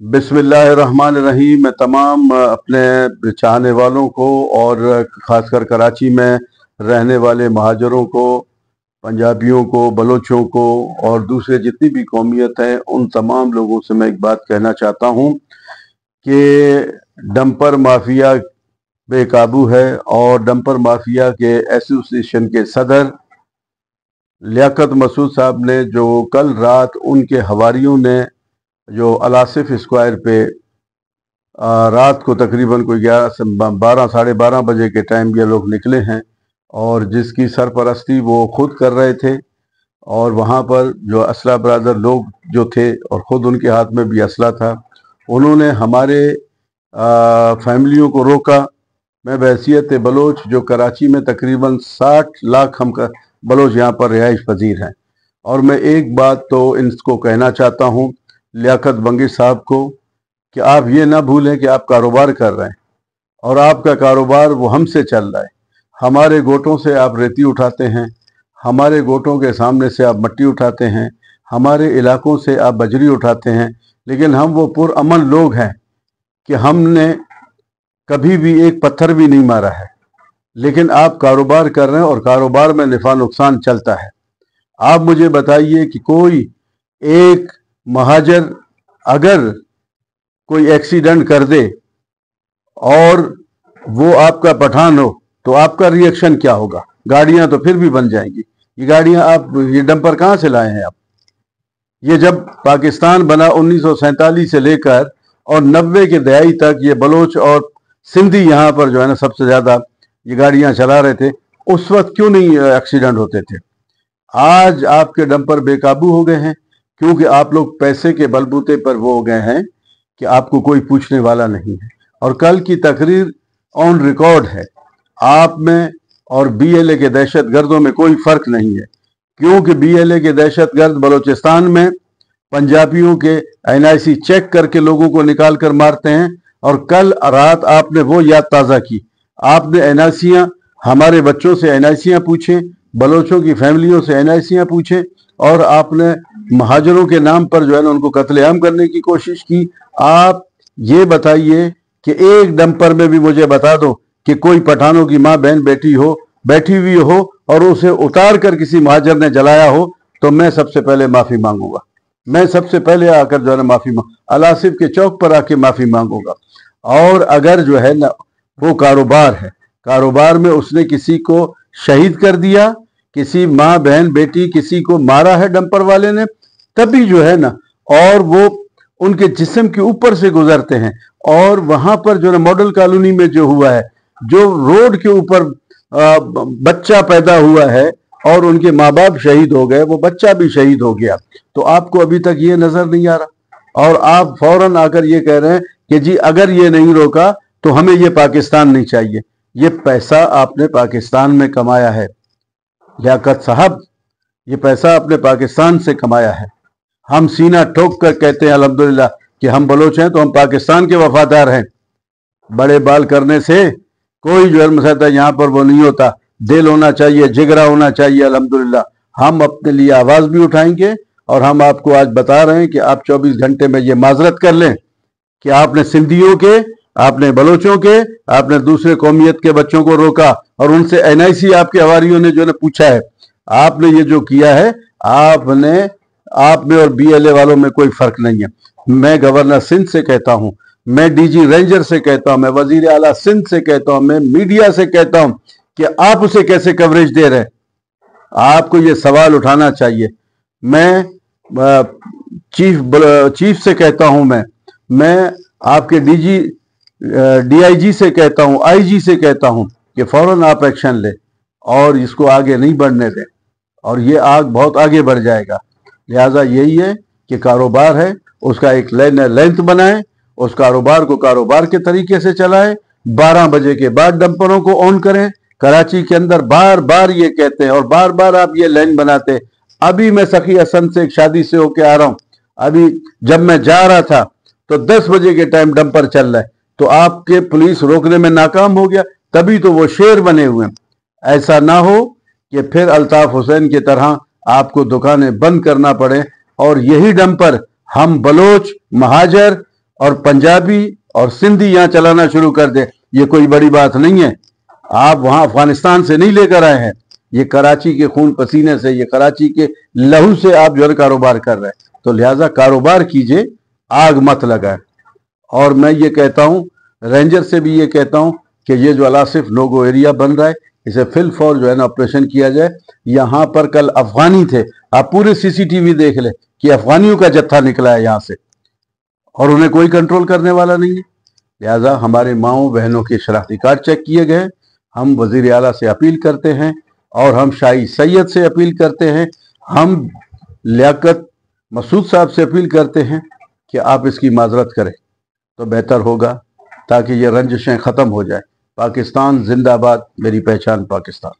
बिस्मिल्लाहिर्रहमानिर्रहीम। मैं तमाम अपने चाहने वालों को और ख़ासकर कराची में रहने वाले महाजरों को, पंजाबियों को, बलोचों को और दूसरे जितनी भी कौमियत हैं उन तमाम लोगों से मैं एक बात कहना चाहता हूँ कि डंपर माफिया बेकाबू है और डंपर माफिया के एसोसिएशन के सदर लियाकत मसूद साहब ने जो कल रात उनके हवारियों ने जो अलासिफ स्क्वायर पे रात को तकरीबन कोई 11 से 12 साढ़े 12 बजे के टाइम ये लोग निकले हैं और जिसकी सरपरस्ती वो खुद कर रहे थे और वहाँ पर जो असला बरादर लोग जो थे और ख़ुद उनके हाथ में भी असला था, उन्होंने हमारे फैमिलियों को रोका। मैं बहैसियत बलोच जो कराची में तकरीबन 60 लाख हम बलोच यहाँ पर रिहाइश पजीर हैं और मैं एक बात तो इनको कहना चाहता हूँ लियाकत बंगिश साहब को कि आप ये ना भूलें कि आप कारोबार कर रहे हैं और आपका कारोबार वो हमसे चल रहा है। हमारे गोटों से आप रेती उठाते हैं, हमारे गोटों के सामने से आप मट्टी उठाते हैं, हमारे इलाकों से आप बजरी उठाते हैं, लेकिन हम वो पुरअमन लोग हैं कि हमने कभी भी एक पत्थर भी नहीं मारा है, लेकिन आप कारोबार कर रहे हैं और कारोबार में नफ़ा नुकसान चलता है। आप मुझे बताइए कि कोई एक महाजर अगर कोई एक्सीडेंट कर दे और वो आपका पठान हो तो आपका रिएक्शन क्या होगा? गाड़ियां तो फिर भी बन जाएंगी। ये गाड़ियां आप ये डंपर कहाँ से लाए हैं आप? ये जब पाकिस्तान बना 1947 से लेकर और 90 के दहाई तक ये बलोच और सिंधी यहाँ पर जो है ना सबसे ज़्यादा ये गाड़ियां चला रहे थे। उस वक्त क्यों नहीं एक्सीडेंट होते थे? आज आपके डंपर बेकाबू हो गए हैं क्योंकि आप लोग पैसे के बलबूते पर वो हो गए हैं कि आपको कोई पूछने वाला नहीं है। और कल की तकरीर ऑन रिकॉर्ड है, आप में और बीएलए के दहशत गर्दों में कोई फ़र्क नहीं है, क्योंकि बीएलए के दहशत गर्द बलोचिस्तान में पंजाबियों के एनआईसी चेक करके लोगों को निकाल कर मारते हैं। और कल रात आपने वो याद ताज़ा की, आपने एनआईसियाँ हमारे बच्चों से एनआईसियाँ पूछें, बलोचों की फैमिलियों से एनआईसियाँ पूछें और आपने महाजरों के नाम पर जो है ना उनको कत्लेआम करने की कोशिश की। आप ये बताइए कि एक डंपर में भी मुझे बता दो कि कोई पठानों की माँ बहन बैठी हुई हो और उसे उतार कर किसी महाजर ने जलाया हो तो मैं सबसे पहले माफ़ी मांगूंगा। मैं सबसे पहले आकर जो है ना माफ़ी अलासिफ के चौक पर आके माफ़ी मांगूंगा। और अगर जो है ना वो कारोबार है, कारोबार में उसने किसी को शहीद कर दिया, किसी माँ बहन बेटी किसी को मारा है डंपर वाले ने, तभी जो है ना और वो उनके जिस्म के ऊपर से गुजरते हैं। और वहां पर जो ना मॉडल कॉलोनी में जो हुआ है, जो रोड के ऊपर बच्चा पैदा हुआ है और उनके माँ बाप शहीद हो गए, वो बच्चा भी शहीद हो गया, तो आपको अभी तक ये नजर नहीं आ रहा और आप फौरन आकर ये कह रहे हैं कि जी अगर ये नहीं रोका तो हमें ये पाकिस्तान नहीं चाहिए। ये पैसा आपने पाकिस्तान में कमाया है लियाकत साहब, ये पैसा आपने पाकिस्तान से कमाया है। हम सीना ठोक कर कहते हैं अल्हम्दुलिल्लाह कि हम बलोच हैं तो हम पाकिस्तान के वफादार हैं। बड़े बाल करने से कोई जो है यहाँ पर वो नहीं होता, दिल होना चाहिए, जिगरा होना चाहिए। अल्हम्दुलिल्लाह हम अपने लिए आवाज़ भी उठाएंगे और हम आपको आज बता रहे हैं कि आप 24 घंटे में ये माजरत कर लें कि आपने सिंधियों के, आपने बलोचों के, आपने दूसरे कौमियत के बच्चों को रोका और उनसे एनआईसी आपके हवारियों ने जो है पूछा है। आपने ये जो किया है, आप में और बीएलए वालों में कोई फर्क नहीं है। मैं गवर्नर सिंध से कहता हूं, मैं डीजी रेंजर से कहता हूं, मैं वजीर आला सिंध से कहता हूं, मैं मीडिया से कहता हूं कि आप उसे कैसे कवरेज दे रहे हैं। आपको ये सवाल उठाना चाहिए। मैं चीफ से कहता हूं, मैं आपके डीआईजी से कहता हूं, आईजी से कहता हूं कि फौरन आप एक्शन ले और इसको आगे नहीं बढ़ने दें और ये आग बहुत आगे बढ़ जाएगा। लिहाजा यही है कि कारोबार है उसका एक लेंथ बनाएं, उस कारोबार को कारोबार के तरीके से चलाएं। 12 बजे के बाद डंपरों को ऑन करें। कराची के अंदर बार बार ये कहते हैं और बार बार आप ये लाइन बनाते। अभी मैं सखी हसन से एक शादी से होके आ रहा हूँ, अभी जब मैं जा रहा था तो 10 बजे के टाइम डंपर चल रहा है तो आपके पुलिस रोकने में नाकाम हो गया, तभी तो वो शेर बने हुए हैं। ऐसा ना हो कि फिर अल्ताफ हुसैन की तरह आपको दुकानें बंद करना पड़े और यही डंपर हम बलोच महाजर और पंजाबी और सिंधी यहाँ चलाना शुरू कर दे, ये कोई बड़ी बात नहीं है। आप वहाँ अफगानिस्तान से नहीं लेकर आए हैं, ये कराची के खून पसीने से, ये कराची के लहू से आप जो है कारोबार कर रहे हैं। तो लिहाजा कारोबार कीजिए, आग मत लगाए। और मैं ये कहता हूँ, रेंजर से भी ये कहता हूँ कि ये जो अलासिफ नोगो एरिया बन रहा है, इसे फिल फॉर जो है ना ऑपरेशन किया जाए। यहाँ पर कल अफगानी थे, आप पूरे सीसीटीवी देख ले कि अफगानियों का जत्था निकला है यहाँ से, और उन्हें कोई कंट्रोल करने वाला नहीं है। लिहाजा हमारे माओं बहनों के शनाख्ती कार्ड चेक किए गए। हम वज़ीर आला से अपील करते हैं और हम शाही सैयद से अपील करते हैं, हम लियाकत मसूद साहब से अपील करते हैं कि आप इसकी माजरत करें तो बेहतर होगा, ताकि ये रंजिशें ख़त्म हो जाए। पाकिस्तान जिंदाबाद, मेरी पहचान पाकिस्तान।